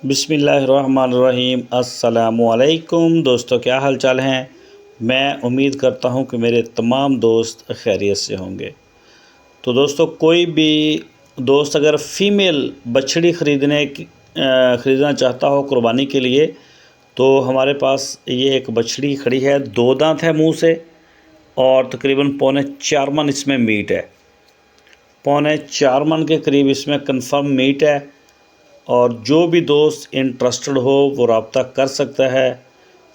बिस्मिल्लाहिर्रहमानिर्रहीम। अस्सलामुअलैकुम दोस्तों, क्या हाल चाल हैं। मैं उम्मीद करता हूं कि मेरे तमाम दोस्त खैरियत से होंगे। तो दोस्तों, कोई भी दोस्त अगर फ़ीमेल बछड़ी ख़रीदना चाहता हो कुर्बानी के लिए, तो हमारे पास ये एक बछड़ी खड़ी है। 2 दांत है मुंह से और तकरीबन पौने 4 मन इसमें मीट है। पौने 4 मन के करीब इसमें कंफर्म मीट है। और जो भी दोस्त इंटरेस्टेड हो वो रब्ता कर सकता है।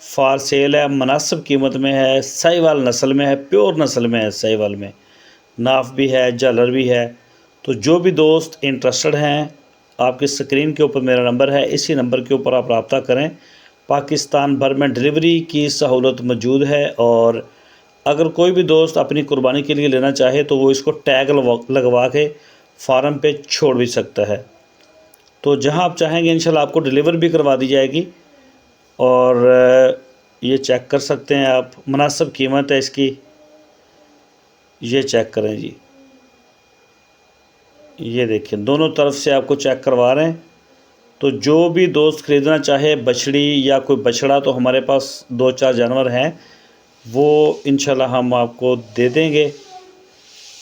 फार सेल है, मुनासिब कीमत में है, साहिवाल नस्ल में है, प्योर नस्ल में है, साहिवाल में नाफ भी है, झालर भी है। तो जो भी दोस्त इंटरेस्टेड हैं, आपकी स्क्रीन के ऊपर मेरा नंबर है, इसी नंबर के ऊपर आप रब्ता करें। पाकिस्तान भर में डिलीवरी की सहूलत मौजूद है। और अगर कोई भी दोस्त अपनी कुर्बानी के लिए लेना चाहे तो वो इसको टैग लगवा के फार्म पे छोड़ भी सकता है। तो जहां आप चाहेंगे इंशाल्लाह आपको डिलीवर भी करवा दी जाएगी। और ये चेक कर सकते हैं आप, मुनासिब कीमत है इसकी। ये चेक करें जी, ये देखिए दोनों तरफ से आपको चेक करवा रहे हैं। तो जो भी दोस्त ख़रीदना चाहे बछड़ी या कोई बछड़ा, तो हमारे पास 2-4 जानवर हैं, वो इंशाल्लाह हम आपको दे देंगे।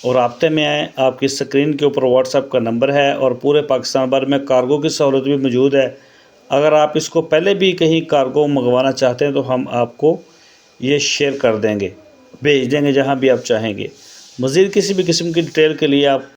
और राब्ते में आएँ। आपकी स्क्रीन के ऊपर व्हाट्सएप का नंबर है और पूरे पाकिस्तान भर में कार्गो की सहूलत भी मौजूद है। अगर आप इसको पहले भी कहीं कार्गो मंगवाना चाहते हैं तो हम आपको ये शेयर कर देंगे, भेज देंगे जहां भी आप चाहेंगे। मज़ीद किसी भी किस्म की डिटेल के लिए आप